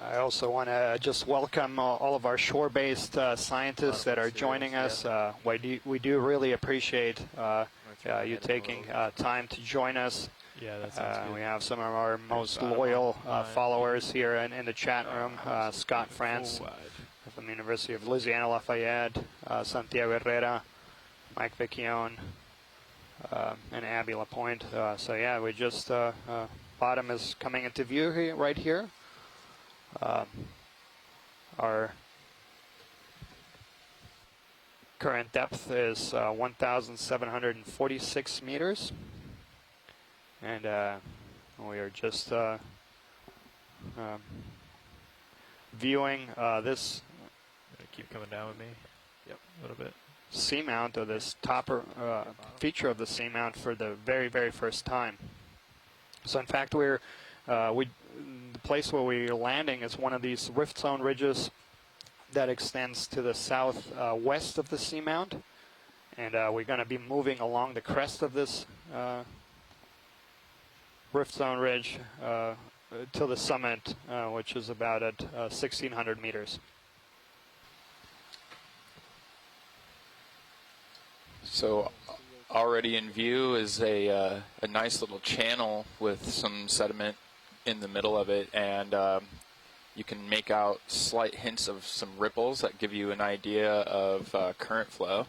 I also want to just welcome all of our shore-based scientists that are joining us. We do really appreciate you taking time to join us. Yeah, that sounds good. We have some of our most loyal followers here in the chat room. Scott France from the University of Louisiana Lafayette, Santiago Herrera, Mike Vecchione, and Abby Lapointe. So yeah, we just, bottom is coming into view here, right here. Our current depth is 1,746 meters, and we are just viewing this. Keep coming down with me. Yep, a little bit. Seamount, or this topper feature of the seamount for the very first time. So in fact, the place where we're landing is one of these rift zone ridges that extends to the southwest of the seamount, and we're going to be moving along the crest of this rift zone ridge to the summit, which is about at 1,600 meters. So already in view is a nice little channel with some sediment in the middle of it, and you can make out slight hints of some ripples that give you an idea of current flow.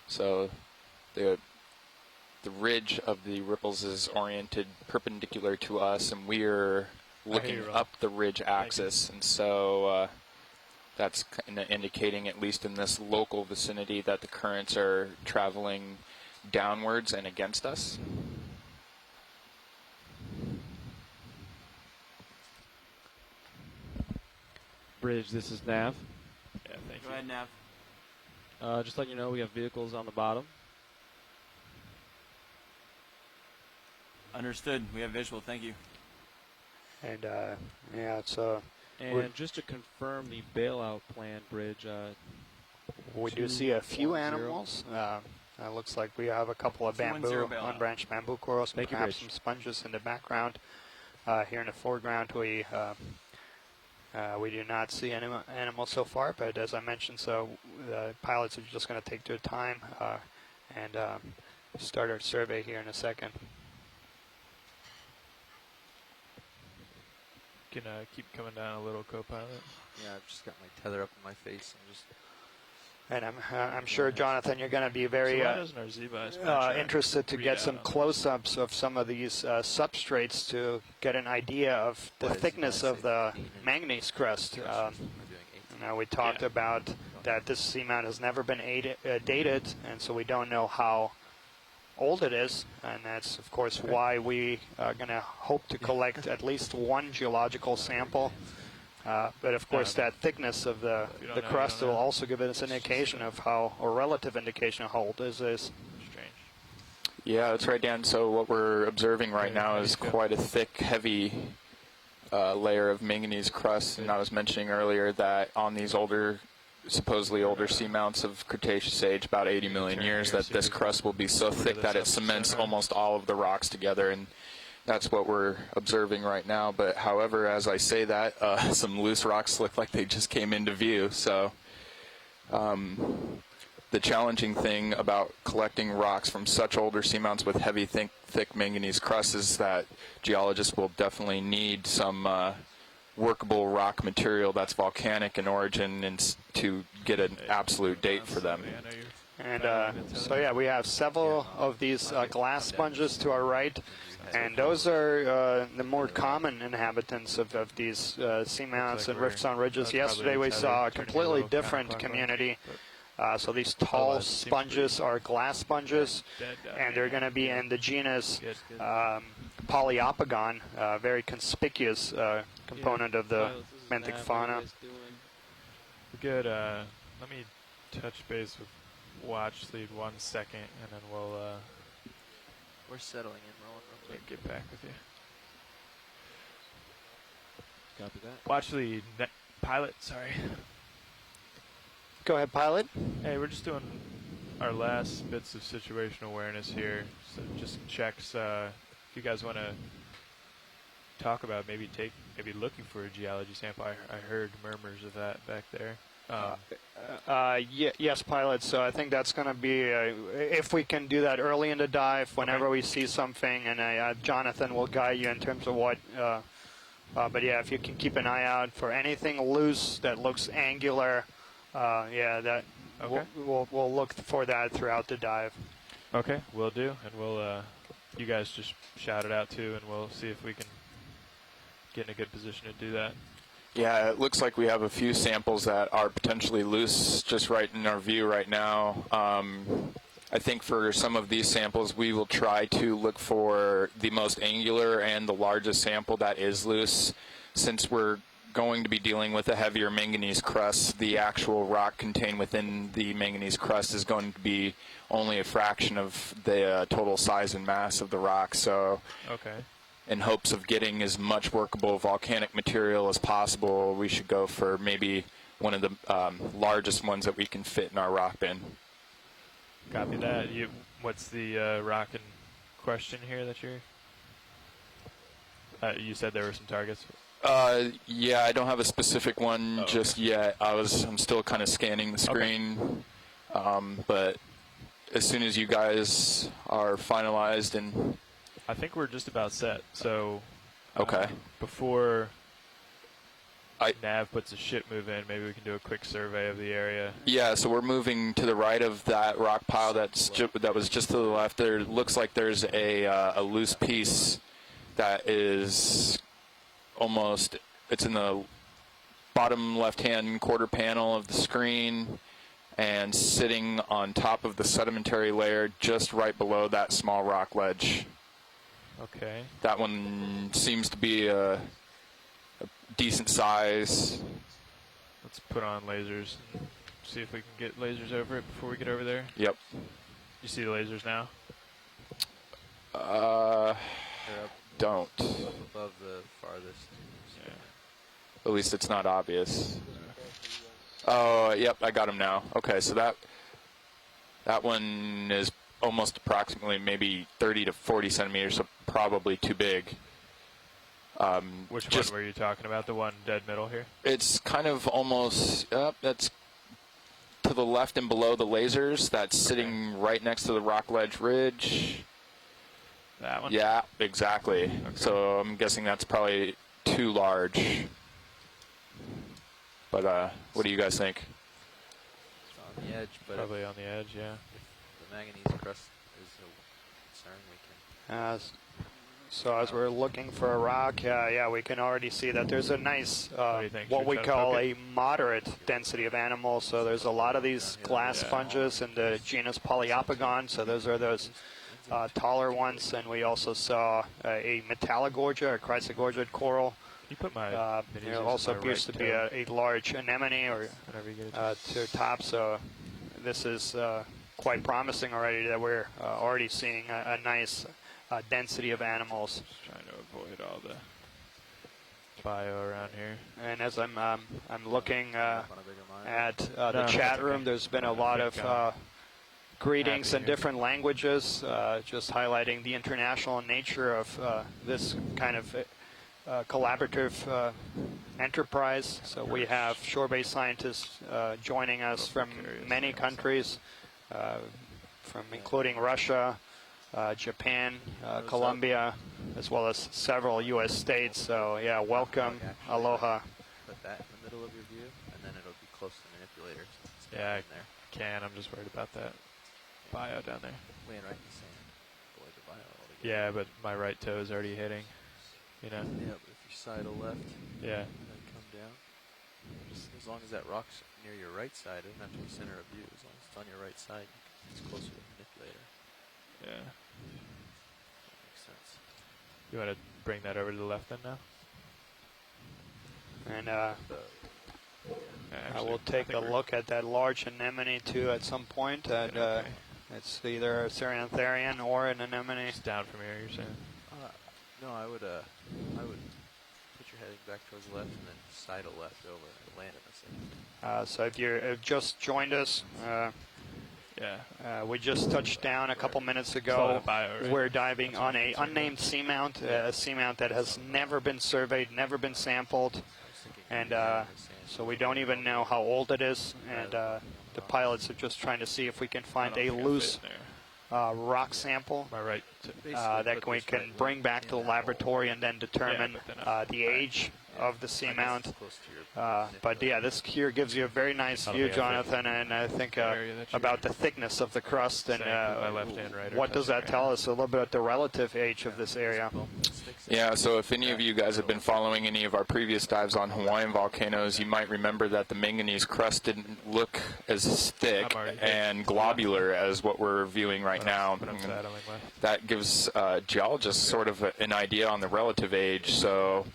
So the ridge of the ripples is oriented perpendicular to us, and we're looking up the ridge axis, and so that's kind of indicating, at least in this local vicinity, that the currents are traveling downwards and against us. Bridge, this is Nav. Yeah, thank you. Go ahead, Nav. Just letting you know, we have vehicles on the bottom. Understood. We have visual. Thank you. And yeah, it's And just to confirm the bailout plan, Bridge. We do see a few animals. It looks like we have a couple of unbranched bamboo corals, and perhaps some sponges in the background. Here in the foreground, we do not see any animals so far, but as I mentioned, so the pilots are just going to take their time and start our survey here in a second. Can keep coming down a little, co-pilot. Yeah, I've just got my tether up in my face. And I'm sure, Jonathan, you're going to be very interested to get some close-ups of some of these substrates to get an idea of the thickness of the manganese crust. We talked about that this seamount has never been dated, and so we don't know how old it is, and that's of course why we are going to hope to collect at least one geological sample. But of course, that thickness of the crust will also give us an indication of how, or relative indication of how old this is. Strange. Yeah, that's right, Dan. So what we're observing right now is quite a thick, heavy layer of manganese crust. And I was mentioning earlier that on these supposedly older seamounts of Cretaceous age, about 80 million years, that this crust will be so thick that it cements almost all of the rocks together. And that's what we're observing right now. But however, as I say that, some loose rocks look like they just came into view. So the challenging thing about collecting rocks from such older seamounts with heavy, thick manganese crust is that geologists will definitely need some workable rock material that's volcanic in origin and to get an absolute date for them. And so yeah, we have several of these glass sponges to our right, and those are the more common inhabitants of these seamounts and rift zone ridges. Yesterday we saw a completely different community. So these tall sponges are glass sponges, and they're going to be in the genus Poliopogon, very conspicuous component of the benthic fauna. Good. Let me touch base with watch lead 1 second, and then we'll. We're settling in, rolling real quick. Get back with you. Copy that. Watch lead pilot. Sorry. Go ahead, pilot. Hey, we're just doing our last bits of situational awareness here. So just checks. If you guys want to talk about maybe looking for a geology sample? I heard murmurs of that back there. Yes, pilot. So I think that's going to be, if we can do that early in the dive, whenever we see something, and Jonathan will guide you in terms of what. But yeah, if you can keep an eye out for anything loose that looks angular, that we'll look for that throughout the dive. Okay, we'll do, and we'll you guys just shout it out too, and we'll see if we can get in a good position to do that. Yeah, it looks like we have a few samples that are potentially loose just right in our view right now. I think for some of these samples, we will try to look for the most angular and the largest sample that is loose. Since we're going to be dealing with a heavier manganese crust, the actual rock contained within the manganese crust is going to be only a fraction of the total size and mass of the rock. So, in hopes of getting as much workable volcanic material as possible, we should go for maybe one of the largest ones that we can fit in our rock bin. Copy that. What's the rock in question here that you're... you said there were some targets? Yeah, I don't have a specific one just yet. I'm still kind of scanning the screen. But as soon as you guys are finalized and... I think we're just about set. So okay. Before Nav puts a ship move in, maybe we can do a quick survey of the area. Yeah, so we're moving to the right of that rock pile that was just to the left. There looks like there's a loose piece that is almost, it's in the bottom left-hand quarter panel of the screen and sitting on top of the sedimentary layer just right below that small rock ledge. Okay. That one seems to be a decent size. Let's put on lasers and see if we can get lasers over it before we get over there. Yep. You see the lasers now? Don't. Above the farthest. Yeah. At least it's not obvious. Oh, yep, I got him now. Okay, so that one is almost approximately maybe 30 to 40 centimeters, so probably too big. Which one were you talking about? The one dead middle here? It's kind of almost, that's to the left and below the lasers. That's sitting right next to the rock ledge ridge. That one? Yeah, exactly. Okay. So I'm guessing that's probably too large. But what do you guys think? It's on the edge, but probably on the edge, yeah. If the manganese crust is a concern, we can... So as we're looking for a rock, we can already see that there's a nice, what we call a moderate density of animals. So there's a lot of these glass sponges in the genus Poliopogon. So those are those taller ones. And we also saw a Metallogorgia, a chrysogorgid coral. You put my there also appears to be a large anemone or to the top. So this is quite promising already that we're already seeing a nice density of animals. Just trying to avoid all the bio around here. And as I'm looking at the chat room, there's been a lot of greetings in different languages, just highlighting the international nature of this kind of collaborative enterprise. So we have shore-based scientists joining us from many countries, from including Russia, Japan, Colombia, as well as several U.S. states. So yeah, welcome, aloha. Put that in the middle of your view, and then it'll be close to the manipulator. So yeah, I can. I'm just worried about that bio down there. Laying right in the sand. Avoid the bio altogether. Yeah, but my right toe is already hitting. You know. Yeah, but if you sidle left, yeah, and then come down. Just as long as that rock's near your right side, it doesn't have to be center of view. As long as it's on your right side, it's closer to the manipulator. Yeah. That makes sense. You want to bring that over to the left then now? And I will take a look at that large anemone too at some point. And it's either a Ceryantherian or an anemone. It's down from here, you're saying? No, I would put your heading back towards the left and then sidle left over and land in the sand. So if you've just joined us, Yeah. We just touched down a couple minutes ago. Bio, right? We're diving on a unnamed seamount, a seamount that has never been surveyed, never been sampled, and so we don't even know how old it is. And the pilots are just trying to see if we can find a loose rock sample that we can bring back to the laboratory and then determine the age of the seamount. But yeah, this here gives you a very nice view, Jonathan, and I think about the thickness of the crust and what does that tell us a little bit about the relative age of this area. Yeah, so if any of you guys have been following any of our previous dives on Hawaiian volcanoes, you might remember that the manganese crust didn't look as thick and globular as what we're viewing right now. That gives geologists sort of an idea on the relative age. So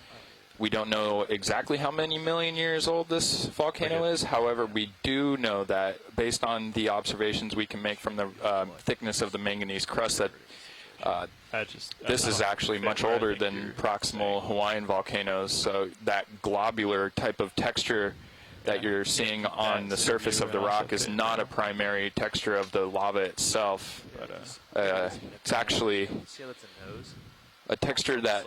we don't know exactly how many million years old this volcano is. However, we do know that based on the observations we can make from the thickness of the manganese crust that this is actually much older than proximal Hawaiian volcanoes. So that globular type of texture that you're seeing on the surface of the rock is not a primary texture of the lava itself. It's actually a texture that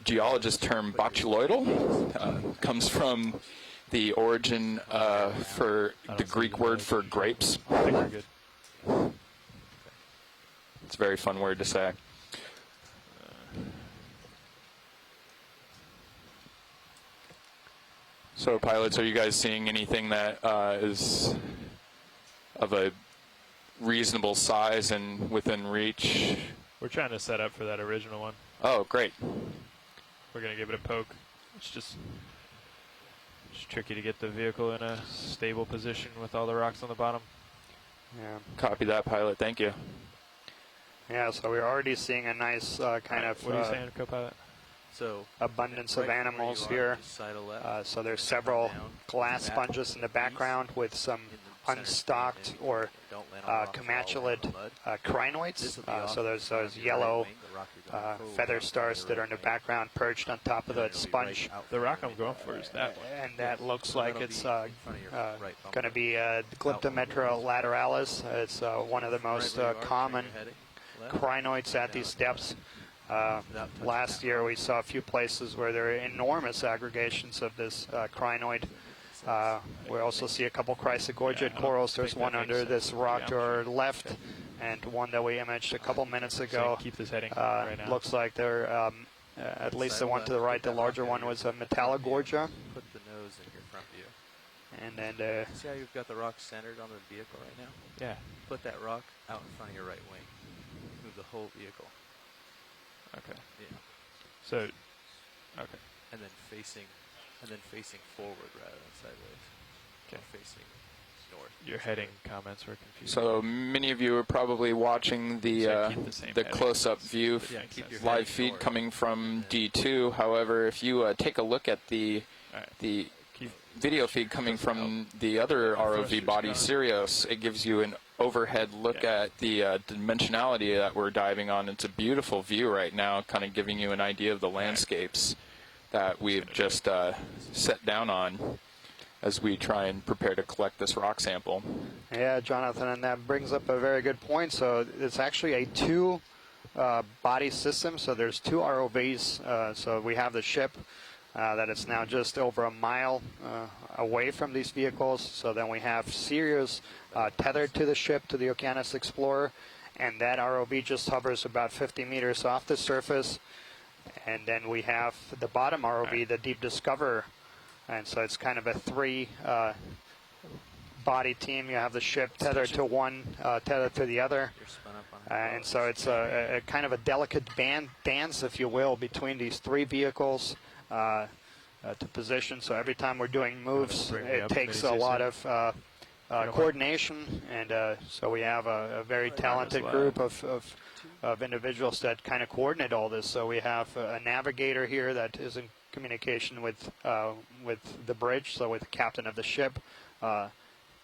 geologists term botuloidal. Comes from the origin for the Greek word for grapes. It's a very fun word to say. So pilots, are you guys seeing anything that is of a reasonable size and within reach? We're trying to set up for that original one. Oh, great. We're going to give it a poke. It's just tricky to get the vehicle in a stable position with all the rocks on the bottom. Yeah. Copy that, pilot. Thank you. Yeah, so we're already seeing a nice kind of what are you saying, co-pilot? So abundance of animals here. So there's several glass sponges in the background with some unstocked or commatulate crinoids. So there's those yellow feather stars that are in the background perched on top of the sponge. The rock I'm going for is that one. And that looks like it's going to be Glyptometra lateralis. It's one of the most common crinoids at these depths. Last year we saw a few places where there are enormous aggregations of this crinoid. We also see a couple chrysogorgid corals. There's one under this rock to our left, and one that we imaged a couple minutes ago. Keep this heading right now. Looks like they're, at least the one to the right, the larger one was a Metallogorgia. Put the nose in your front view. And then see how you've got the rock centered on the vehicle right now? Yeah. Put that rock out in front of your right wing. Move the whole vehicle. Okay. Yeah. So, okay. And then facing forward rather than sideways. Okay. Or facing north. Your heading comments were confusing. So many of you are probably watching the close-up view live feed coming from D2. However, if you take a look at the video feed coming from the other ROV body, Sirius, it gives you an overhead look at the dimensionality that we're diving on. It's a beautiful view right now, kind of giving you an idea of the landscapes that we've just set down on as we try and prepare to collect this rock sample. Yeah, Jonathan, and that brings up a very good point. So it's actually a two body system. So there's two ROVs. So we have the ship that is now just over a mile away from these vehicles. So then we have Sirius tethered to the ship, to the Okeanos Explorer, and that ROV just hovers about 50 meters off the surface. And then we have the bottom ROV, the Deep Discoverer, and so it's kind of a three body team. You have the ship tethered to one, tethered to the other, and so it's a kind of a delicate dance, if you will, between these three vehicles to position. So every time we're doing moves, it takes a lot of coordination, and so we have a very talented group of individuals that kind of coordinate all this. So we have a navigator here that is in communication with the bridge, so with the captain of the ship,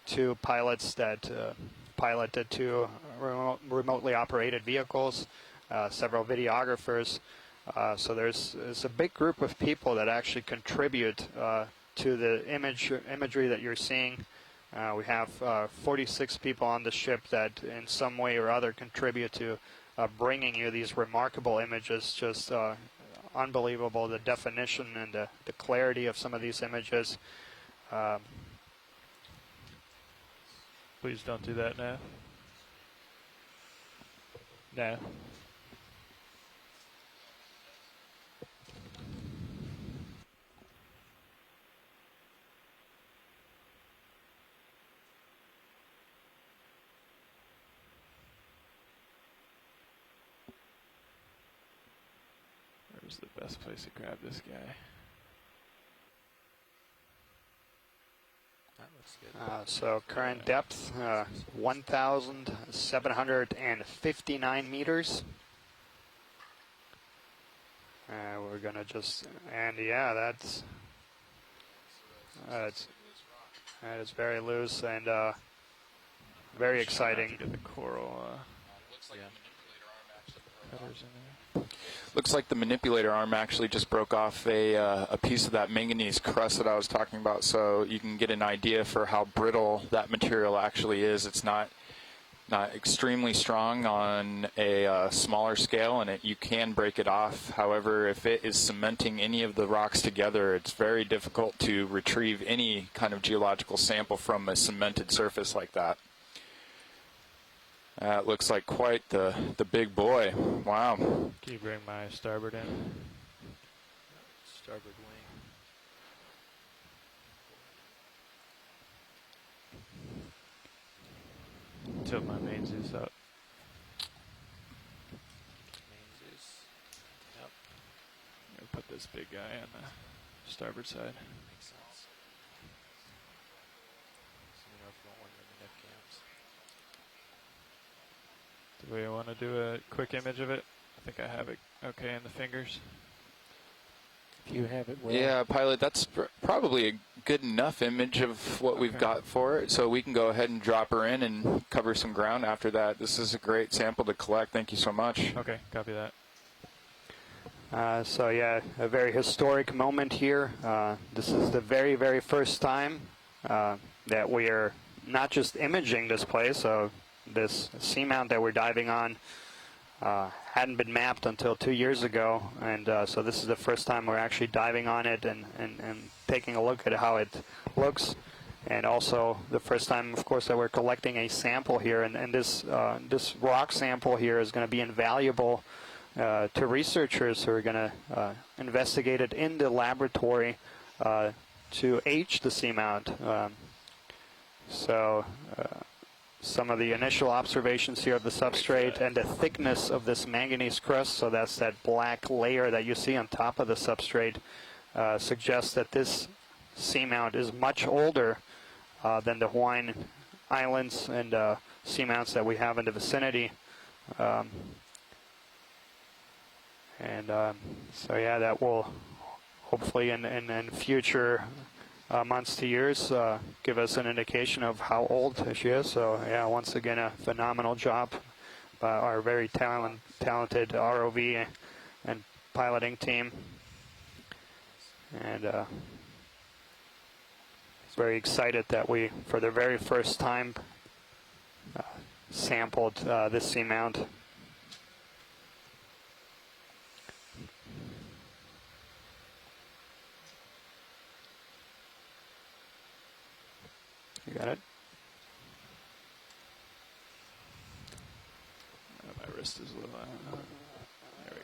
two pilots that pilot the two remotely operated vehicles, several videographers. So there's a big group of people that actually contribute to the imagery that you're seeing We have 46 people on the ship that in some way or other contribute to bringing you these remarkable images. Just unbelievable, the definition and the clarity of some of these images. Please don't do that now. No. Where's the best place to grab this guy? That looks good. So current depth, 1,759 meters. We're gonna just, and yeah, that is very loose and very exciting. Get the coral cutters in there. Looks like the manipulator arm actually just broke off a piece of that manganese crust that I was talking about, so you can get an idea for how brittle that material actually is. It's not extremely strong on a smaller scale, and you can break it off. However, if it is cementing any of the rocks together, it's very difficult to retrieve any kind of geological sample from a cemented surface like that. That looks like quite the big boy. Wow. Can you bring my starboard in? Starboard wing. Tilt my main Zeus up. Main Zeus. Yep. I'm gonna put this big guy on the starboard side. Makes sense. So you know if you want one of the nip cams. Do we want to do a quick image of it? I think I have it okay in the fingers. If you have it well. Yeah, pilot, that's probably a good enough image of what we've got for it, so we can go ahead and drop her in and cover some ground after that. This is a great sample to collect. Thank you so much. Okay, copy that. So yeah, a very historic moment here. This is the very, very first time that we are not just imaging this place. So this seamount that we're diving on hadn't been mapped until 2 years ago, and so this is the first time we're actually diving on it and taking a look at how it looks, and also the first time, of course, that we're collecting a sample here, and this rock sample here is going to be invaluable to researchers who are going to investigate it in the laboratory to age the seamount. Some of the initial observations here of the substrate and the thickness of this manganese crust, so that's that black layer that you see on top of the substrate, suggests that this seamount is much older than the Hawaiian Islands and seamounts that we have in the vicinity. So yeah, that will hopefully in future months to years give us an indication of how old she is. So yeah, once again, a phenomenal job by our very talented ROV and piloting team, and very excited that we, for the very first time, sampled this seamount. You got it? My wrist is a little there we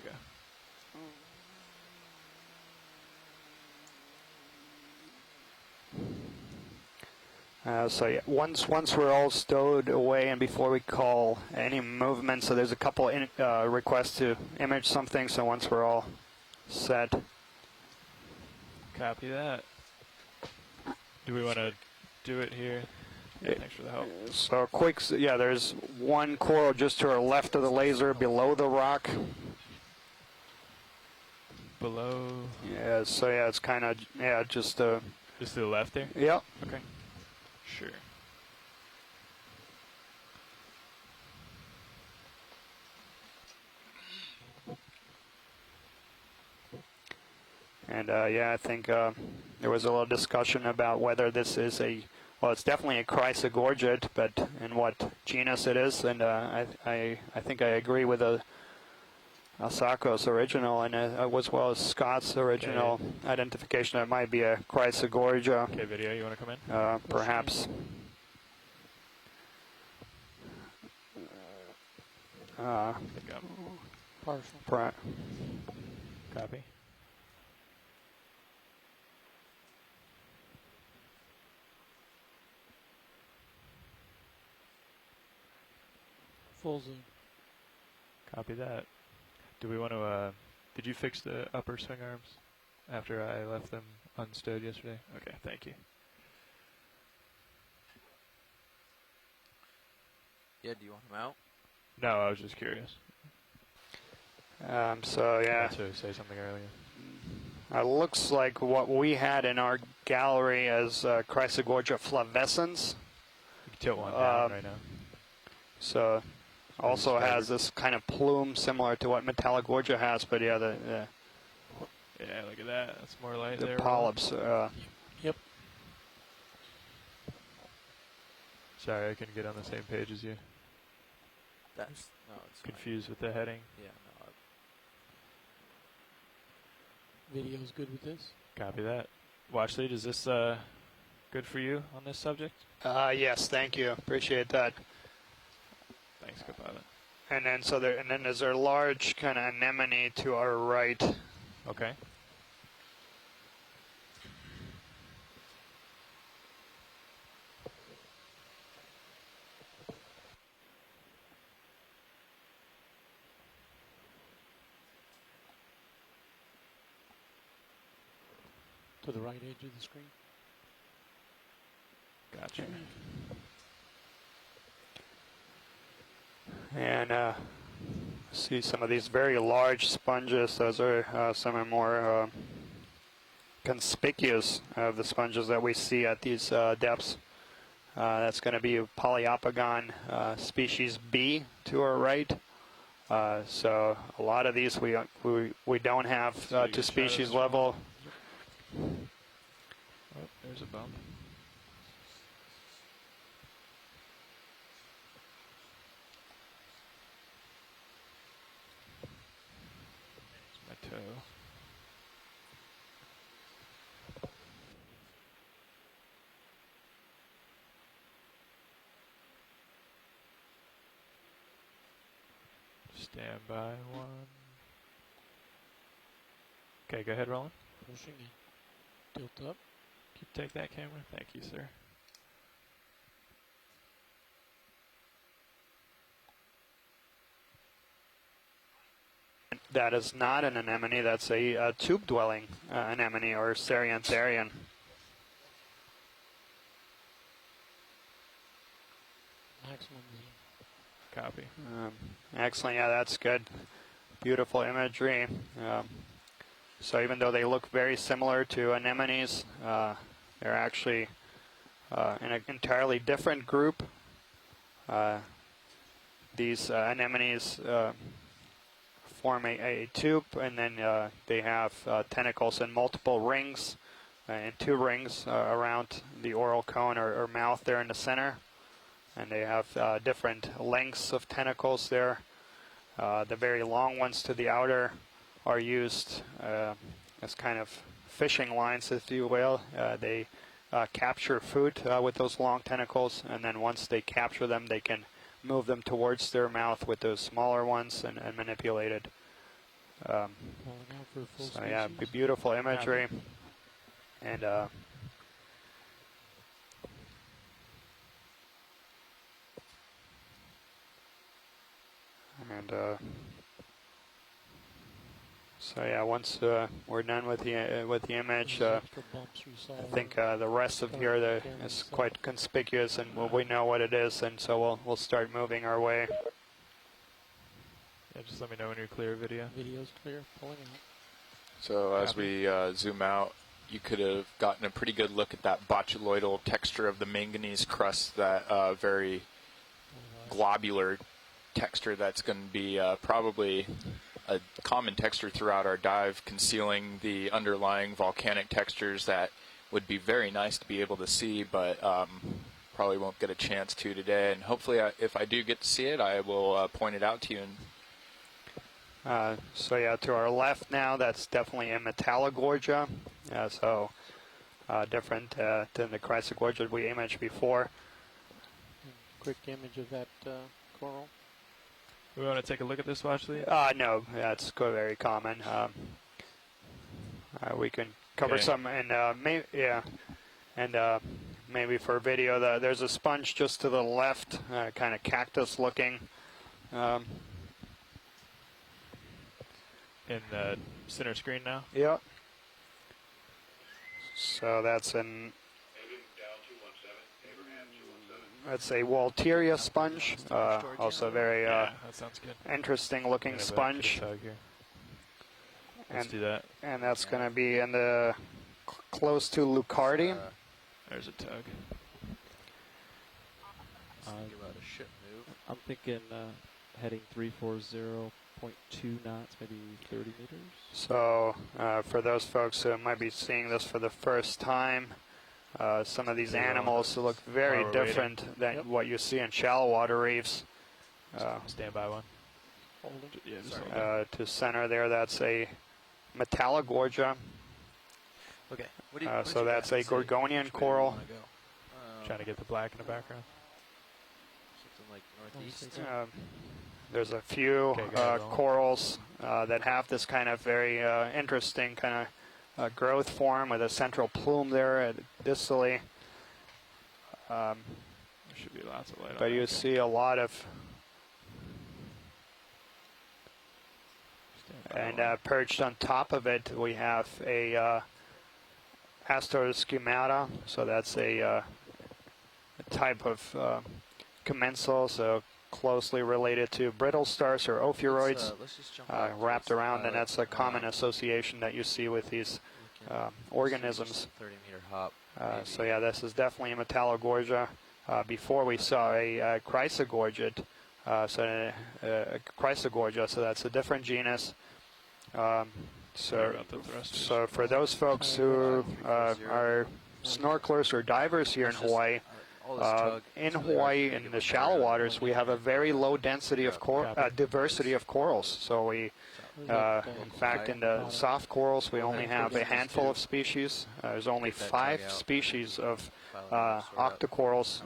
go. So yeah, once we're all stowed away and before we call any movement, so there's a couple requests to image something, so once we're all set. Copy that. Do we want to do it here? Yeah, thanks for the help. So quick, yeah, there's one coral just to our left of the laser below the rock. Below? Yeah, so yeah, it's kind of, yeah, just to the left there? Yep. Okay. Sure. And yeah, I think there was a little discussion about whether this is well, it's definitely a chrysogorgid, but in what genus it is, and I think I agree with Asako's original, and as well as Scott's original identification. It might be a chrysogorgia. Okay, video, you want to come in? Perhaps. Pick up. Partial. Copy. Full zoom. Copy that. Do we want to, did you fix the upper swing arms after I left them unstood yesterday? Okay, thank you. Yeah, do you want them out? No, I was just curious. So yeah, To say something earlier. it looks like what we had in our gallery as Chrysogorgia flavescens. You can tilt one down right now. So also has this kind of plume similar to what Metallogorgia has, but yeah, Yeah, look at that. That's more light the there. polyps. Yep. Sorry, I couldn't get on the same page as you. That's no, it's fine. Confused with the heading. Yeah, no. Video's good with this. Copy that. Watch lead, is this good for you on this subject? Yes, thank you. Appreciate that. Thanks, Copilot. And then there's a large kind of anemone to our right. Okay. To the right edge of the screen. Gotcha. And see some of these very large sponges. Those are some of the more conspicuous of the sponges that we see at these depths. That's going to be Poliopogon species B to our right. So a lot of these we don't have to species level. Oh, there's a bump. There's my toe. Stand by one. Okay, go ahead, Roland. Pushing in. Tilt up. Take that camera. Thank you, sir. That is not an anemone. That's a tube-dwelling anemone or Ceriantherian. Maximum zoom. Copy. Excellent. Yeah, that's good. Beautiful imagery. So even though they look very similar to anemones, they're actually in an entirely different group. These anemones form a tube, and then they have tentacles in multiple rings, and 2 rings around the oral cone or mouth there in the center. And they have different lengths of tentacles there. The very long ones to the outer are used as kind of fishing lines, if you will. They capture food with those long tentacles, and then once they capture them, they can move them towards their mouth with those smaller ones and manipulate it. Calling out for full So yeah, species. beautiful imagery. And so yeah, once we're done with the image, Those extra bumps we saw I think the rest of here is quite conspicuous, and we know what it is, and so we'll start moving our way. Yeah, just let me know when you're clear, video. Video's clear. Pulling out. So as we zoom out, you could have gotten a pretty good look at that botuloidal texture of the manganese crust, that very globular texture that's going to be probably a common texture throughout our dive, concealing the underlying volcanic textures that would be very nice to be able to see, but probably won't get a chance to today. And hopefully, if I do get to see it, I will point it out to you. So yeah, to our left now, that's definitely a Metallogorgia. Different than the Chrysogorgia we imaged before. Quick image of that coral. We want to take a look at this, Watchley? No, that's very common. We can cover some, and maybe for video, there's a sponge just to the left, kind of cactus looking. In the center screen now? Yep. So that's that's a Walteria sponge, also very that sounds good. interesting looking sponge. Let's do that. And that's going to be in the close to Lucardi. There's a tug. Think about a ship move. I'm thinking heading 340.2 knots, maybe 30 meters. So for those folks who might be seeing this for the first time, some of these animals look very different than what you see in shallow water reefs. Stand by one. Holding. Yeah, To center there, that's a Metallogorgia. Okay. So that's a Gorgonian coral. Trying to get the black in the background. Something like northeast. There's a few Okay, go ahead, Roland. corals that have this kind of very interesting kind of growth form with a central plume there distally. There should be lots of light on But you that. see a lot of, Stand by one. perched on top of it, we have a Astroscumata. So that's a type of commensal, so closely related to brittle stars or ophiuroids, Let's just jump back wrapped towards the around, and pilot. that's a common association that you see with these organisms. 30-meter hop. So yeah, this is definitely a Metallogorgia. Before we saw a Chrysogorgia, Chrysogorgia, so that's a different genus. Sorry about the thrusters. So for those folks who are snorkelers or divers here in Hawaii, in Hawaii, in the shallow waters, we have a very low density of diversity of corals. So we, in fact, in the soft corals, we only have a handful of species. There's only 5 species of octocorals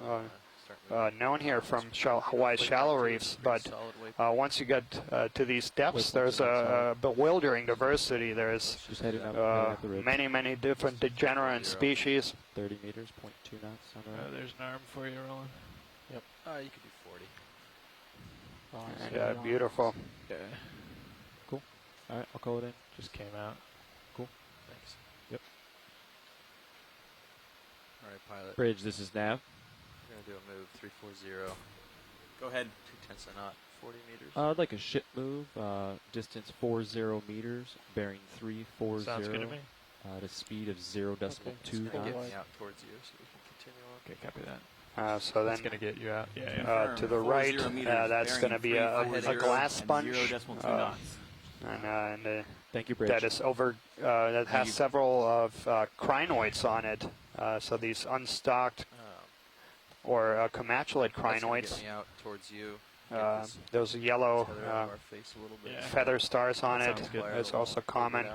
known here from Hawaii's shallow reefs. But once you get to these depths, there's a bewildering diversity. There's Just heading up at the ridge. many different degenerate species. 30 meters, 0.2 knots on the right. There's an arm for you, Roland. You could do 40. And beautiful. Okay. Cool. All right, I'll call it in. Just came out. Thanks. Yep. All right, pilot. Bridge, this is Nav. We're going to do a move, 340. Go ahead. 2/10 a knot, 40 meters. I'd like a ship move, distance 40 meters, bearing 340. Sounds good to me. At a speed of 0.2 It's going to get knots. me out towards you so we can continue on. Okay, copy that. So That's then going to get you out. Yeah. to the right, that's going to be a glass sponge. Thank you, Bridge. That is that has several of crinoids on it. So these unstocked or comatulate That's gonna crinoids, get me out towards you. Get this those yellow tether out of our face a little bit. Yeah. feather stars on That it sounds good. is also common.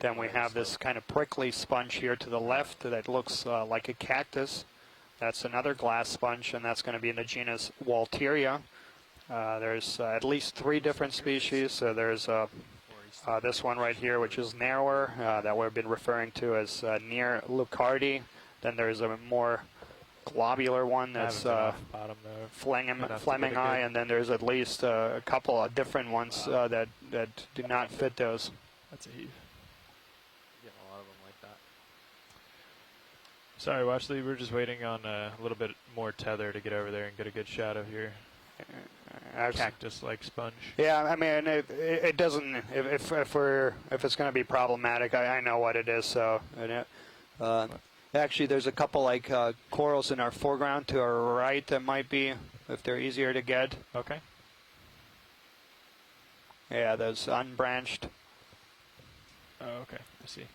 Then we have this kind of prickly sponge here to the left that looks like a cactus. That's another glass sponge, and that's going to be in the genus Walteria. There's at least 3 different species. So there's this one right here, which is narrower, that we've been referring to as near Lucardi. Then there's a more globular one that's bottom there. Fleming eye, and then there's at least a couple of different ones that do not fit those. That's a heave. Getting a lot of them like that. Sorry, Watchley. We're just waiting on a little bit more tether to get over there and get a good shot of your cactus-like sponge. Yeah, I mean, it doesn't. If it's going to be problematic, I know what it is. So, actually, there's a couple like corals in our foreground to our right that might be, if they're easier to get. Okay. Yeah, those unbranched. Oh, okay. I see.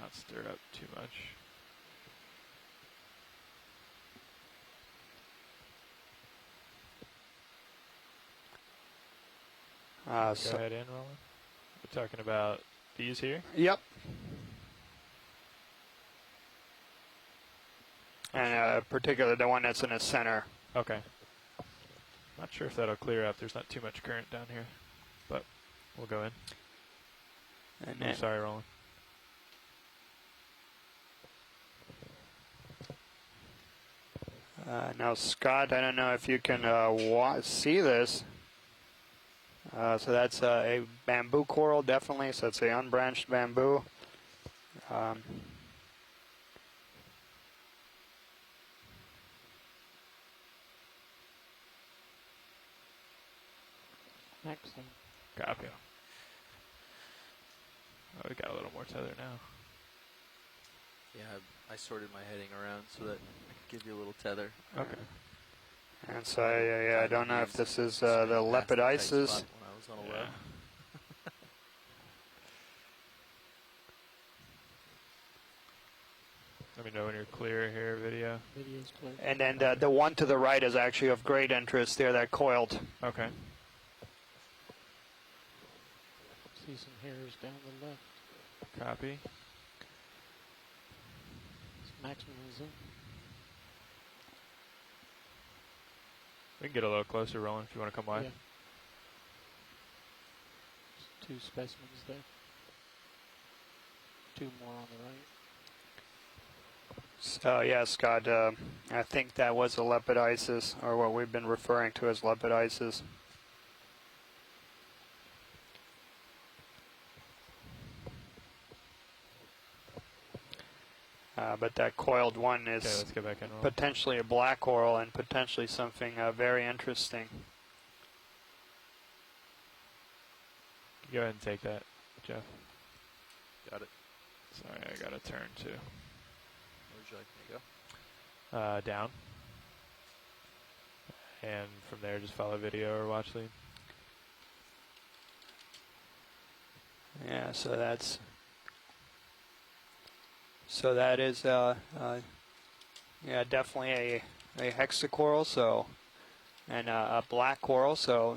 not stir up too much. Go ahead in, Roland. We're talking about these here? Yep. And particularly the one that's in the center. Okay. Not sure if that'll clear up. There's not too much current down here, but we'll go in. And I'm sorry, Roland. Now, Scott, I don't know if you can see this. So that's a bamboo coral, definitely. So it's a unbranched bamboo. Excellent. Copy. Oh, we got a little more tether now. Yeah, I sorted my heading around so that I could give you a little tether. Okay. And so I don't know if this is the lepidices. When I was on a web. Let me know when you're clear here, video. Video's clear. And then the one to the right is actually of great interest there, that coiled. Okay. See some hairs down the left. Copy. It's maximum zoom. We can get a little closer, Roland, if you want to come by. Yeah. There's 2 specimens there. 2 more on the right. So yeah, Scott, I think that was a lepidices, or what we've been referring to as lepidices. But that coiled one is Okay, let's get back in, Roland. potentially a black coral and potentially something very interesting. Go ahead and take that, Jeff. Got it. Sorry, I got to turn too. Where would you like me to go? Down. And from there, just follow video or watch lead. Yeah, so that's... So that is, yeah, definitely a hexacoral, so, and a black coral. So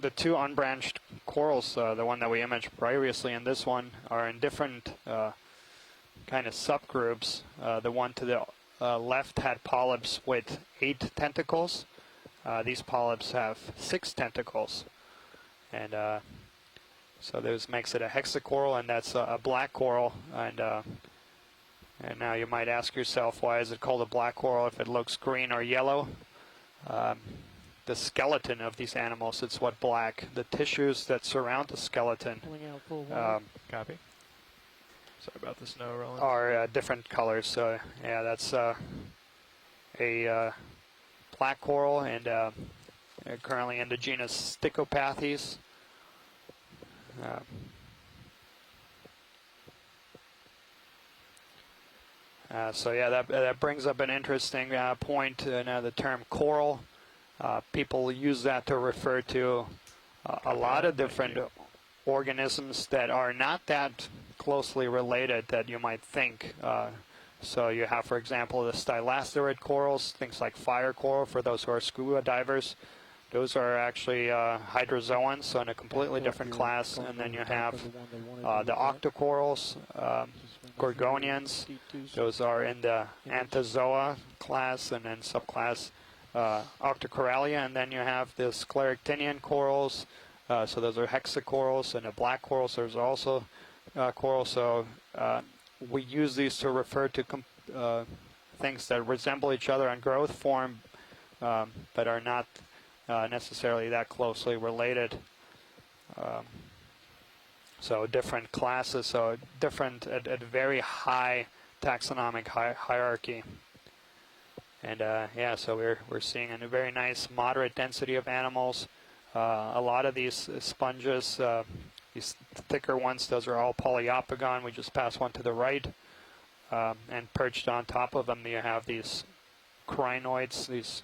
the 2 unbranched corals, the one that we imaged previously and this one, are in different kind of subgroups. The one to the left had polyps with 8 tentacles. These polyps have 6 tentacles, and so this makes it a hexacoral, and that's a black coral. And now you might ask yourself, why is it called a black coral if it looks green or yellow? The skeleton of these animals, it's what black. The tissues that surround the skeleton Pulling out full water. Copy. Sorry about the snow, Roland. are different colors. So yeah, that's a black coral, and currently in the genus Stichopathes. So yeah, that brings up an interesting point. The term coral, people use that to refer to a lot of different organisms that are not that closely related that you might think. So you have, for example, the stylasterid corals, things like fire coral for those who are scuba divers. Those are actually hydrozoans, so in a completely different class. And then you have the octocorals, gorgonians. Those are in the Anthozoa class, and then subclass Octocoralia. And then you have the scleractinian corals. So those are hexacorals, and the black corals. There's also corals. So we use these to refer to things that resemble each other in growth form, but are not necessarily that closely related. So different classes, so different at very high taxonomic hierarchy. And yeah, so we're seeing a very nice moderate density of animals. A lot of these sponges, these thicker ones, those are all polyopogon. We just passed one to the right, and perched on top of them you have these crinoids, these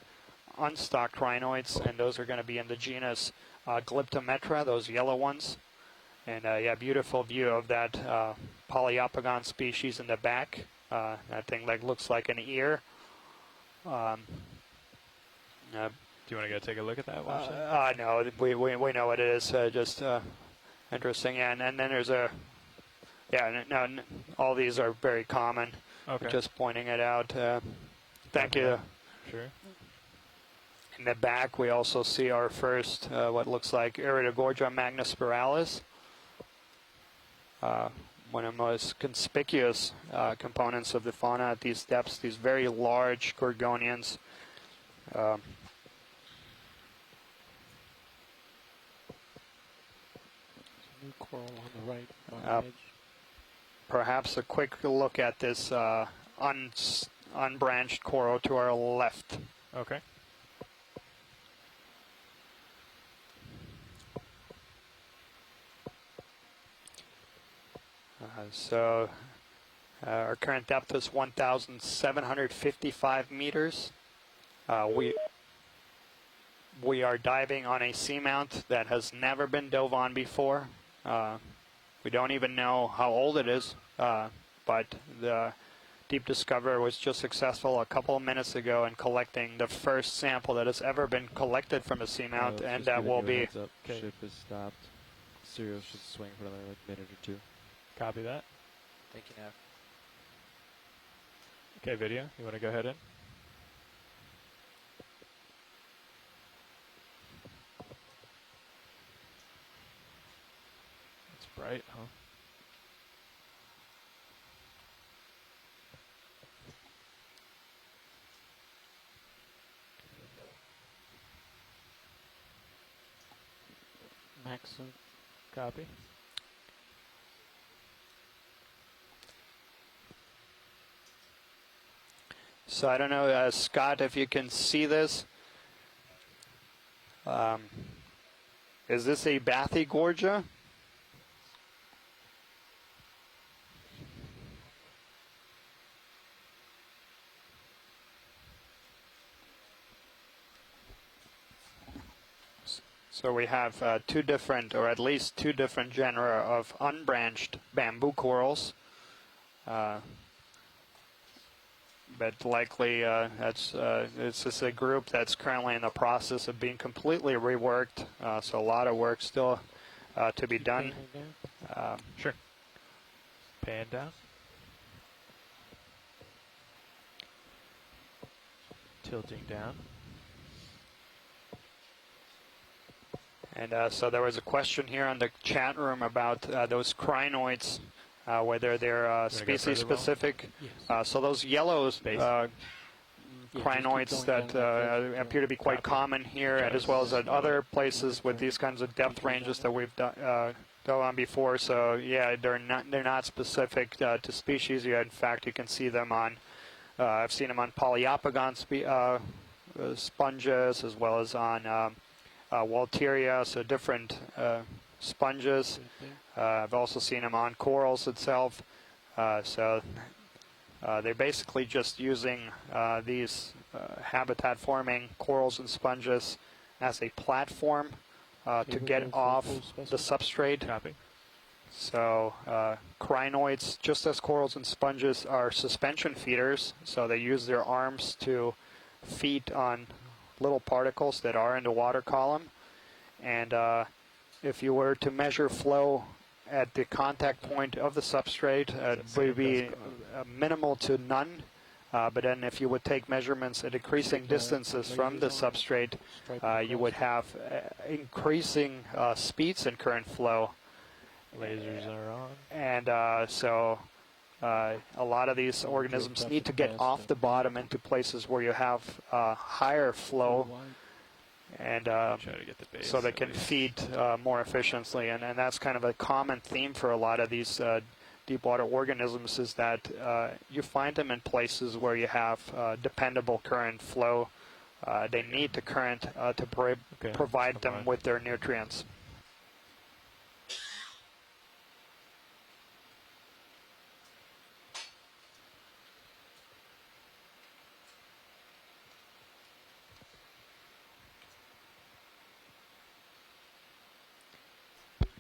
unstocked crinoids, and those are going to be in the genus Glyptometra, those yellow ones. And yeah, beautiful view of that Poliopogon species in the back. That thing like looks like an ear. Do you want to go take a look at that? Watch that? No, we know what it is. Just interesting. Yeah, and then there's a all these are very common. Okay. Just pointing it out. Thank Copy you. that. Sure. In the back, we also see our first, what looks like Iridogorgia magnispiralis. One of the most conspicuous components of the fauna at these depths, these very large gorgonians. New coral on the right, on the edge. Perhaps a quick look at this unbranched coral to our left. Okay. So our current depth is 1,755 meters. We are diving on a seamount that has never been dove on before. We don't even know how old it is, but the Deep Discoverer was just successful a couple of minutes ago in collecting the first sample that has ever been collected from a seamount, and that will be... Okay. Ship is stopped. Serial should swing for another minute or two. Copy that. Thank you, Nav. Okay, video. You want to go ahead in? It's bright, huh? Maxim. Copy. So I don't know, Scott, if you can see this. Is this a Bathygorgia? So we have two different, or at least two different genera of unbranched bamboo corals. But likely it's just a group that's currently in the process of being completely reworked. So a lot of work still to be done. Sure. Pan down. Tilting down. And so there was a question here on the chat room about those crinoids, whether they're species specific. Yes. So those yellows crinoids that appear to be quite common here, and as well as at other places with these kinds of depth ranges that we've done on before. So yeah, they're not specific to species. Yeah, in fact, you can see them on. I've seen them on Poliopogon sponges, as well as on Walteria, so different sponges. I've also seen them on corals itself. So they're basically just using these habitat-forming corals and sponges as a platform to get off the substrate. Copy. So crinoids, just as corals and sponges, are suspension feeders. So they use their arms to feed on little particles that are in the water column. And if you were to measure flow at the contact point of the substrate, it would be minimal to none. But then if you would take measurements at decreasing distances from the substrate, you would have increasing speeds in current flow. Lasers are on. And so a lot of these organisms need to get off the bottom into places where you have higher flow, and Try to get the base so they at can least. feed more efficiently. And that's kind of a common theme for a lot of these deep water organisms, is that you find them in places where you have dependable current flow. They need the current to provide them with their nutrients.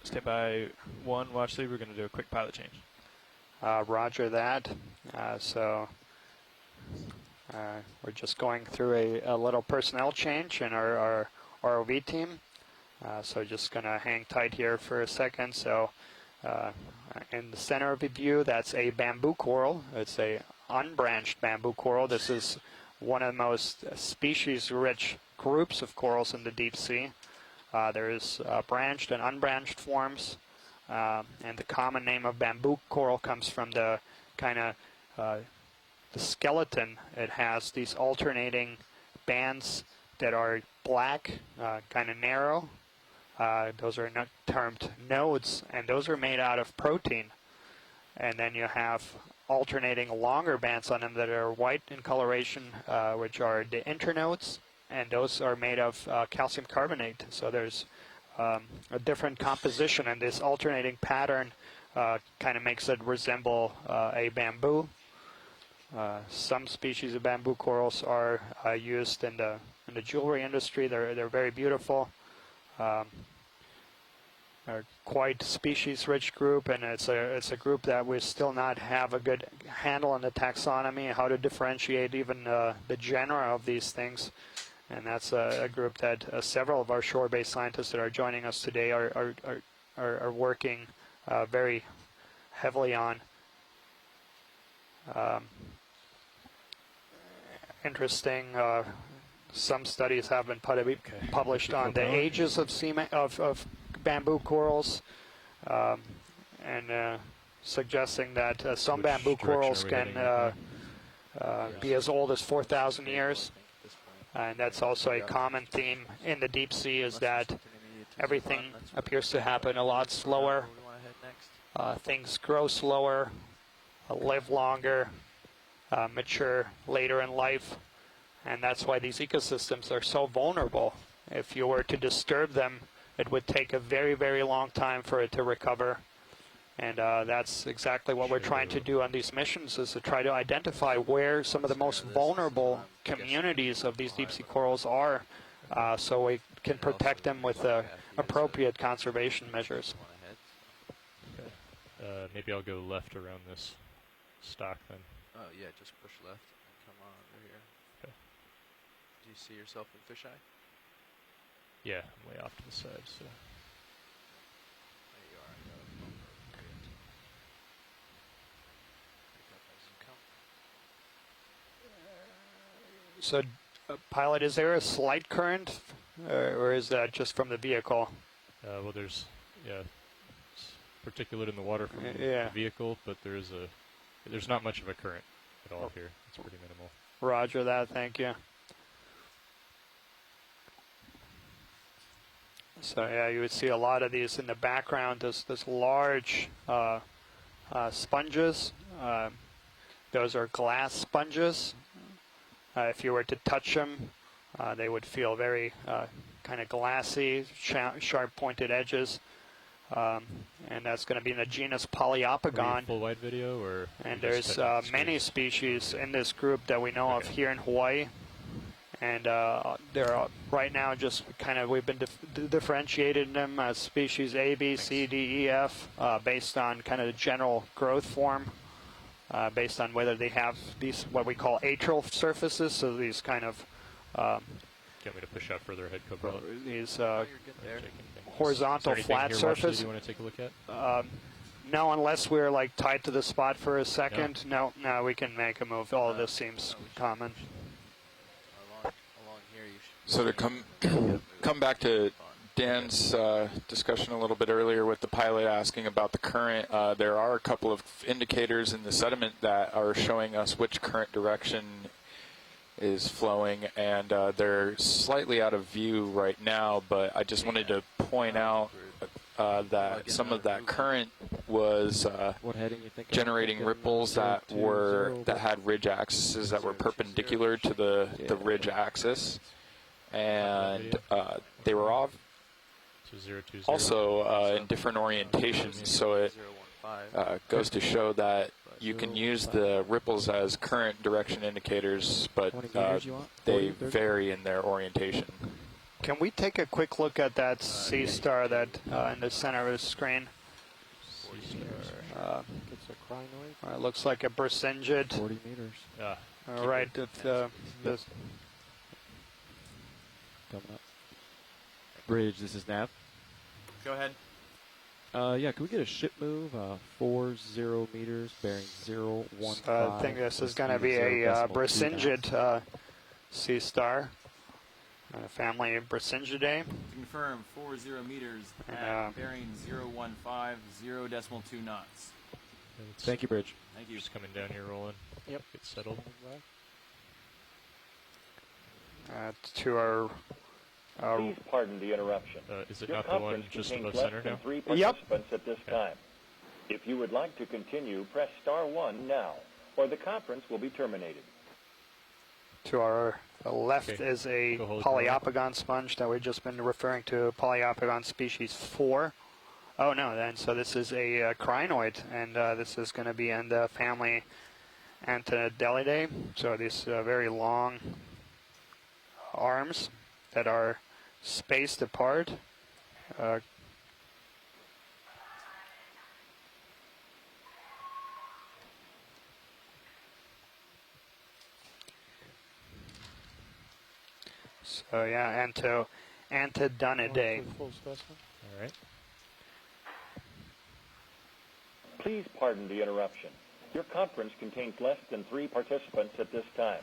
Stay by 1, watch lead. We're going to do a quick pilot change. Roger that. We're just going through a little personnel change in our ROV team. So just going to hang tight here for a second. So in the center of the view, that's a bamboo coral. It's a unbranched bamboo coral. This is one of the most species-rich groups of corals in the deep sea. There's branched and unbranched forms. And the common name of bamboo coral comes from the kind of the skeleton. It has these alternating bands that are black, kind of narrow. Those are termed nodes, and those are made out of protein. And then you have alternating longer bands on them that are white in coloration, which are the internodes, and those are made of calcium carbonate. So there's a different composition, and this alternating pattern kind of makes it resemble a bamboo. Some species of bamboo corals are used in the jewelry industry. They're very beautiful. Are quite species-rich group, and it's a group that we still not have a good handle on the taxonomy, how to differentiate even the genera of these things. And that's a group that several of our shore-based scientists that are joining us today are working very heavily on. Interesting. Some studies have been published on the ages of bamboo corals, and suggesting that some bamboo corals can be as old as 4,000 years. And that's also a common theme in the deep sea, is that everything appears to happen a lot slower. Things grow slower, live longer, mature later in life. And that's why these ecosystems are so vulnerable. If you were to disturb them, it would take a very, very long time for it to recover. And that's exactly what we're trying to do on these missions, is to try to identify where some of the most vulnerable communities of these deep sea corals are, so we can protect them with appropriate conservation measures. Okay. Maybe I'll go left around this stock then. Oh yeah, just push left and come on over here. Okay. Do you see yourself in fisheye? Yeah, I'm way off to the side, so. There you are. I got a bumper over here. Pick up as you come. So, pilot, is there a slight current, or is that just from the vehicle? Well, there's particulate in the water from Yeah. the vehicle, but there's not much of a current at all here. It's pretty minimal. Roger that, thank you. So yeah, you would see a lot of these in the background. This large sponges. Those are glass sponges. If you were to touch them, they would feel very kind of glassy, sharp pointed edges. And that's going to be in the genus Poliopogon. Full wide video, or? And there's many species in this group that we know of here in Hawaii. And they're right now just kind of, we've been differentiated them as species A, B, C, D, E, F, based on kind of the general growth form, based on whether they have these, what we call atral surfaces, so these kind of... Get me to push out further ahead, Cobra. These you're good there. horizontal flat surface. You want to take a look at? No, unless we're like tied to the spot for a second. No, we can make a move. All of this seems common. Along here, you should. So to come back to Dan's discussion a little bit earlier with the pilot asking about the current, there are a couple of indicators in the sediment that are showing us which current direction is flowing, and they're slightly out of view right now, but I just wanted to point out that some of that current was generating ripples that had ridge axes that were perpendicular to the ridge axis, and they were all also in different orientations, so it goes to show that you can use the ripples as current direction indicators, but they vary in their orientation. Can we take a quick look at that sea star that in the center of the screen? It's a crinoid. It looks like a Bersingid. 40 meters. All right, this Coming up. Bridge, this is Nav. Go ahead. Yeah, can we get a ship move? 40 meters, bearing 015. I think this is going to be a Bersingid sea star. Family of Bersingidae. Confirm 40 meters at bearing 015, 0.2 knots. Thank you, Bridge. Thank you. Just coming down here, rolling. Yep. Get settled. To our. Please pardon the interruption. Is it Your not the one conference just contains above less center than now? 3 Yep. participants at this time. If you would like to continue, press star 1 now, or the conference will be terminated. To our left Okay. is a Go hold Poliopogon sponge that we've just been referring to, Poliopogon species 4. Oh no, then so this is a crinoid, and this is going to be in the family Antennidelidae. So these very long arms that are spaced apart. So yeah, Antennidelidae. Full specimen. All right. Please pardon the interruption. Your conference contains less than 3 participants at this time.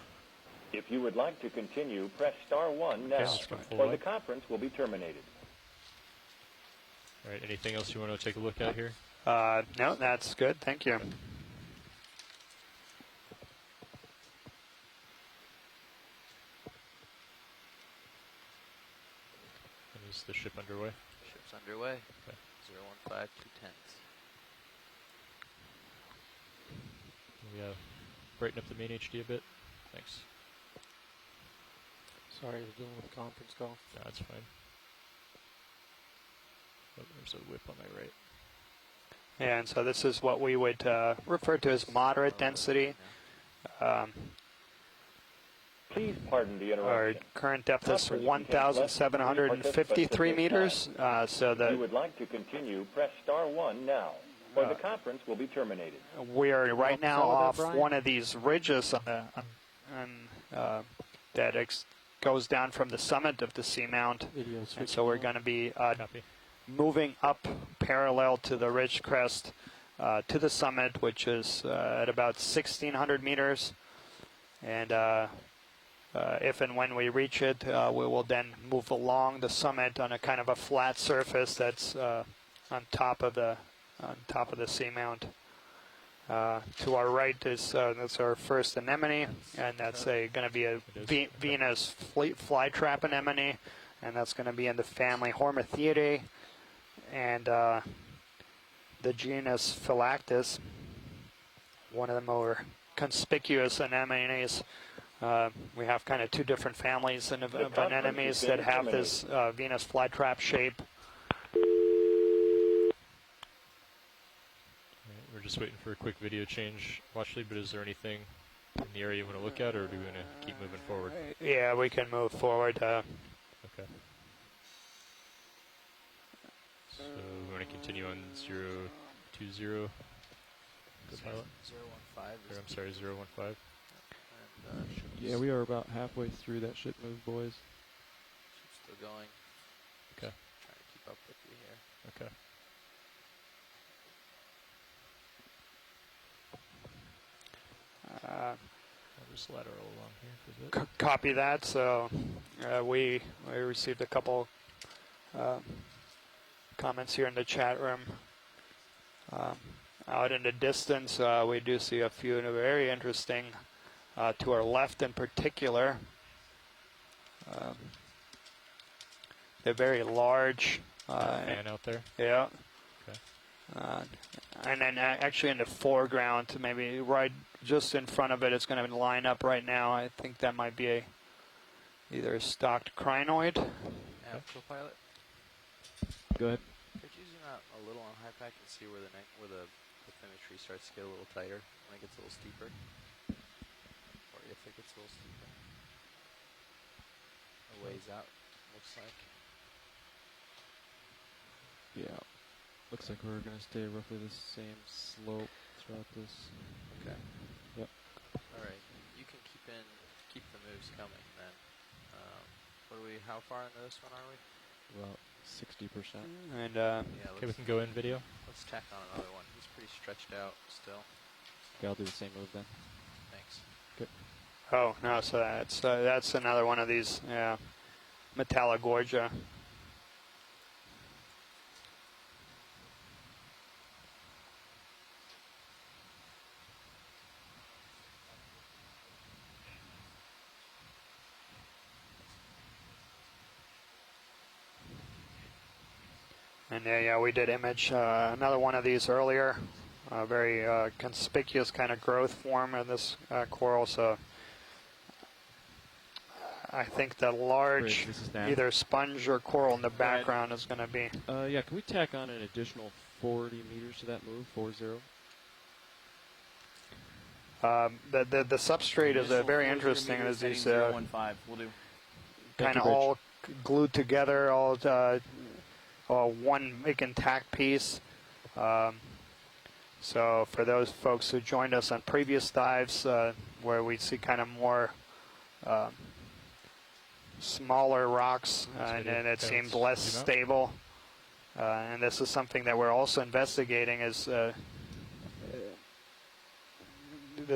If you would like to continue, press star 1 now, let's go full or the length. conference will be terminated. All right. Anything else you want to take a look at here? No, that's good. Thank you. And is the ship underway? Ship's underway. Okay. 015, 210. We brighten up the main HD a bit. Thanks. Sorry, I was dealing with a conference call. No, that's fine. Oh, there's a whip on my right. Yeah, and so this is what we would refer to as moderate density. Please pardon the Our interruption. current depth is Conference contains less than 3 1,753 participants at meters. this time. So If you the would like to continue, press star 1 now, or the conference will be terminated. we are right now Follow that, off Brian? one of these ridges that goes down from the summit of the seamount, Video and switch. so we're going to be Copy. moving up parallel to the ridge crest to the summit, which is at about 1,600 meters. And if and when we reach it, we will then move along the summit on a kind of a flat surface that's on top of the seamount. To our right is that's our first anemone, and that's going to be a Venus flytrap anemone, and that's going to be in the family Hormathiidae, and the genus Phylactis, one of the more conspicuous anemones. We have kind of 2 different families of anemones that have this Venus flytrap shape. We're just waiting for a quick video change, Watchley, but is there anything in the area you want to look at, or do we want to keep moving forward? Yeah, we can move forward. Okay. So we want to continue on 020. Go pilot. 015 Or, is I'm sorry, 015. Yeah, we are about halfway through that ship move, boys. ship's still going. Okay. Trying to keep up with you here. Okay. I'll just lateral along here for a bit. Copy that. So we received a couple comments here in the chat room. Out in the distance, we do see a few very interesting, to our left in particular. They're very large. Fan out there. Yeah. Okay. And then actually in the foreground, maybe right just in front of it, it's going to line up right now. I think that might be either a stocked crinoid. Yeah, co-pilot. Go ahead. Could you zoom out a little on high pack and see where the bathymetry starts to get a little tighter when it gets a little steeper? Or if it gets a little steeper. A ways out. looks like. Yeah. Looks like we're going to stay roughly the same slope throughout this. Okay. Yep. All right. You can keep the moves coming then. How far into this one are we? About 60%. And Yeah. Okay, we can go in video. Let's tack on another one. He's pretty stretched out still. Okay, I'll do the same move then. Thanks. Good. oh no, so that's another one of these Metallogorgia. And yeah, we did image another one of these earlier. Very conspicuous kind of growth form in this coral. So I think the large, This is Dan. either sponge or coral in the background is going to be. Yeah, can we tack on an additional 40 meters to that move? 40. The substrate is very interesting. As these 015. We'll do. kind of all glued together, all one big intact piece. So for those folks who joined us on previous dives, where we see kind of more smaller rocks, and it seems less stable. And this is something that we're also investigating, is the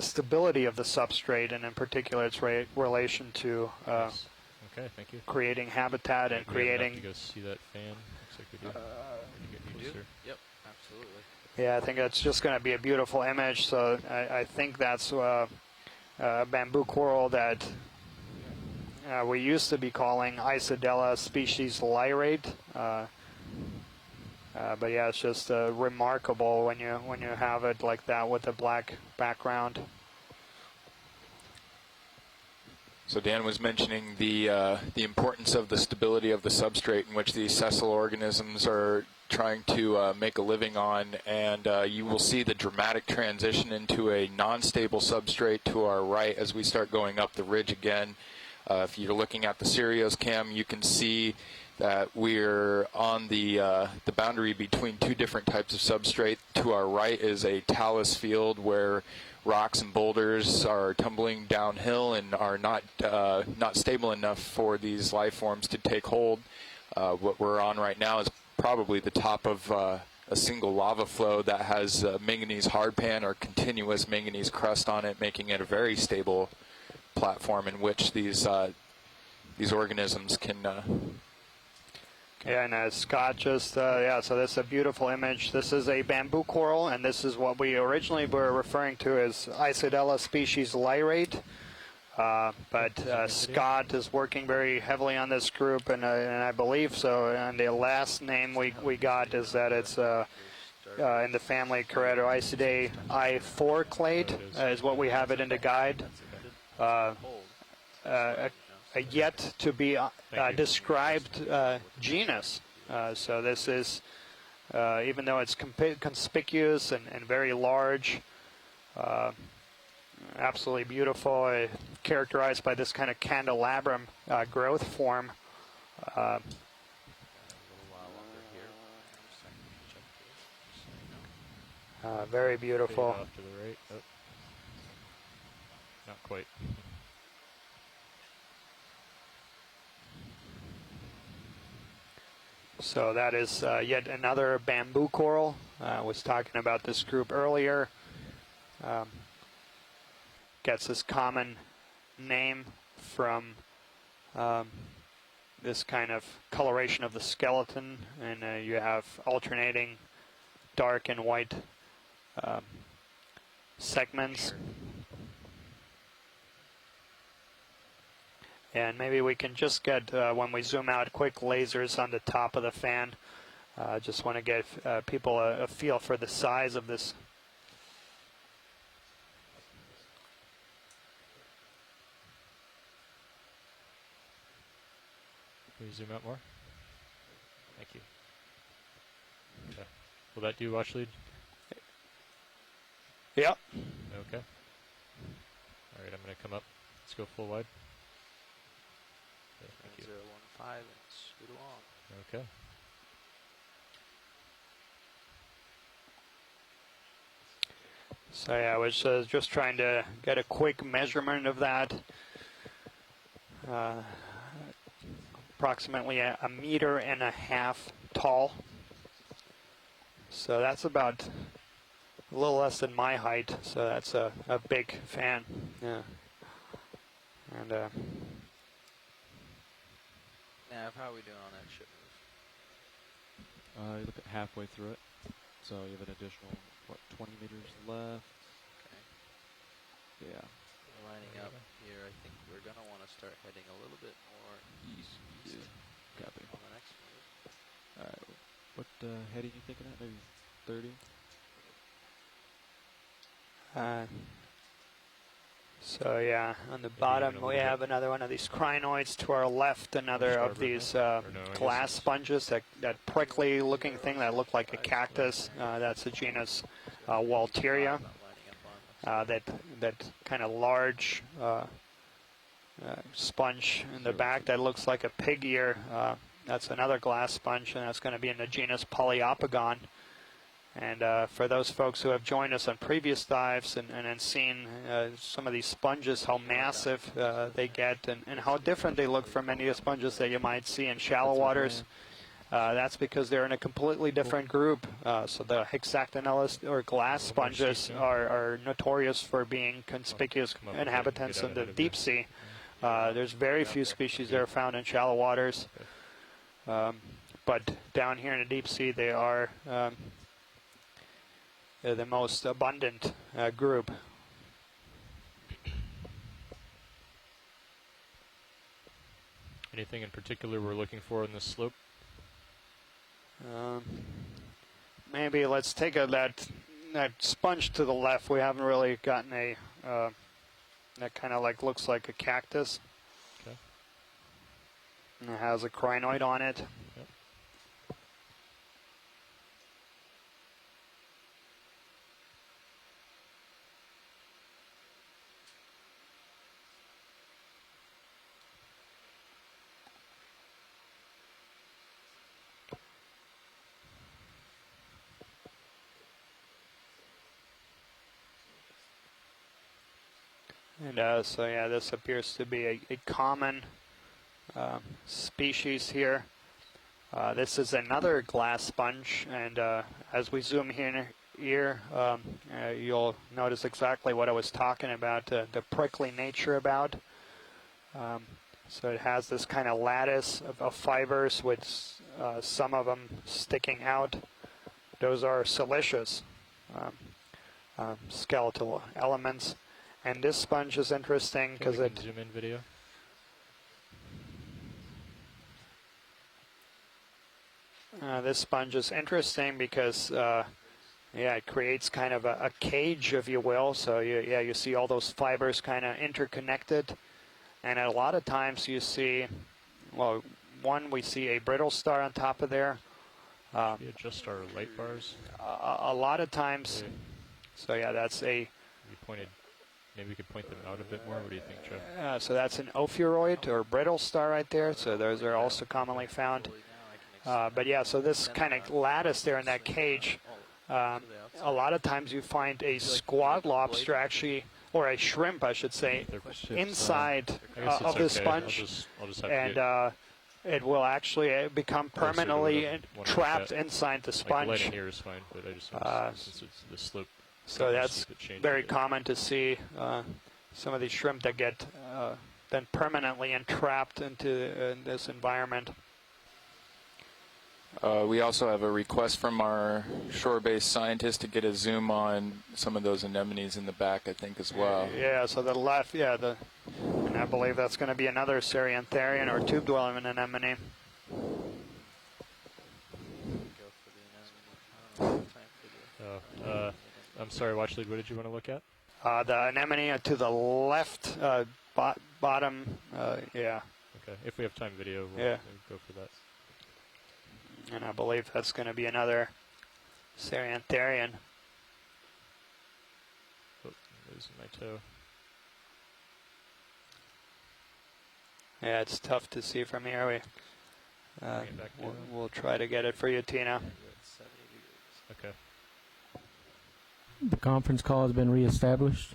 stability of the substrate, and in particular its relation to Okay, thank you. creating habitat and Do we have enough creating. to go see that fan. Looks like we do. You do? Yep. Absolutely. Yeah, I think it's just going to be a beautiful image. So I think that's bamboo coral that we used to be calling Isidella species lyrate. But yeah, it's just remarkable when you have it like that with a black background. So Dan was mentioning the importance of the stability of the substrate in which these sessile organisms are trying to make a living on, and you will see the dramatic transition into a non-stable substrate to our right as we start going up the ridge again. If you're looking at the Sirius cam, you can see that we're on the boundary between two different types of substrate. To our right is a talus field where rocks and boulders are tumbling downhill and are not stable enough for these life forms to take hold. What we're on right now is probably the top of a single lava flow that has manganese hardpan or continuous manganese crust on it, making it a very stable platform in which these organisms can. Yeah, and Scott just, so this is a beautiful image. This is a bamboo coral, and this is what we originally were referring to as Isidella species lyrate. But Scott is working very heavily on this group, and I believe so. And the last name we got is that it's in the family Keratoisidae I4 clade, is what we have it in the guide. A yet to be described genus. So this is, even though it's conspicuous and very large, absolutely beautiful, characterized by this kind of candelabrum growth form. Very beautiful. Off to the right. Oh. Not quite. So that is yet another bamboo coral. I was talking about this group earlier. Gets this common name from this kind of coloration of the skeleton, and you have alternating dark and white segments. And maybe we can just get, when we zoom out, quick lasers on the top of the fan. Just want to get people a feel for the size of this. Can you zoom out more? Thank you. Okay. Will that do, watch lead? Yep. Okay. All right, I'm going to come up. Let's go full wide. Okay, thank you. 5 and scoot along. Okay. So yeah, I was just trying to get a quick measurement of that. Approximately a meter and a half tall. So that's about a little less than my height. So that's a big fan. Yeah. And Nav, how are we doing on that ship move? You look at halfway through it. So you have an additional, what, 20 meters left? Okay. Yeah. We're lining up here. I think we're going to want to start heading a little bit more east Copy. on the next move. All right. What heading you thinking at? Maybe 30? so yeah, on the bottom we have another one of these crinoids. To our left, another of these glass sponges, that prickly looking thing that look like a cactus. That's the genus Walteria. That kind of large sponge in the back that looks like a pig ear. That's another glass sponge, and that's going to be in the genus Poliopogon. And for those folks who have joined us on previous dives and seen some of these sponges, how massive they get and how different they look from many of the sponges that you might see in shallow waters, that's because they're in a completely different group. So the hexactinellus or glass sponges are notorious for being conspicuous inhabitants of the deep sea. There's very few species that are found in shallow waters. But down here in the deep sea, they are the most abundant group. Anything in particular we're looking for in this slope? Maybe let's take that sponge to the left. We haven't really gotten a that kind of like looks like a cactus. Okay. And it has a crinoid on it. Yep. And so yeah, this appears to be a common species here. This is another glass sponge, and as we zoom here, you'll notice exactly what I was talking about, the prickly nature about. So it has this kind of lattice of fibers with some of them sticking out. Those are siliceous skeletal elements. And this sponge is interesting because it zoom in video. This sponge is interesting because it creates kind of a cage, if you will. So you see all those fibers kind of interconnected, and a lot of times you see, well, we see a brittle star on top of there. Should we adjust our light bars? A lot of times. Okay. So yeah, that's a. Maybe we could point them out a bit more. What do you think, Joe? So that's an ophiuroid or brittle star right there. So those are also commonly found. But yeah, so this kind of lattice there in that cage, a lot of times you find a squad lobster actually, or a shrimp I should say, inside of the sponge. I'll just have and it will actually become permanently trapped inside the sponge. Like the light in here is fine, but I just since it's the slope. So that's very common to see some of these shrimp that get then permanently entrapped into this environment. We also have a request from our shore-based scientists to get a zoom on some of those anemones in the back, I think, as well. Yeah, so the left, and I believe that's going to be another Seriantherian or tube-dwelling anemone. I'm sorry, watch lead. What did you want to look at? The anemone to the left bottom. Yeah. Okay. If we have time, video, we'll go for that. And I believe that's going to be another Seriantherian. Oh, I'm losing my toe. Yeah, it's tough to see from here. Bring it back We'll try to get it for you, Tina. Okay. The conference call has been reestablished.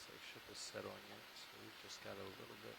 So ship is settling in, so we've just got a little bit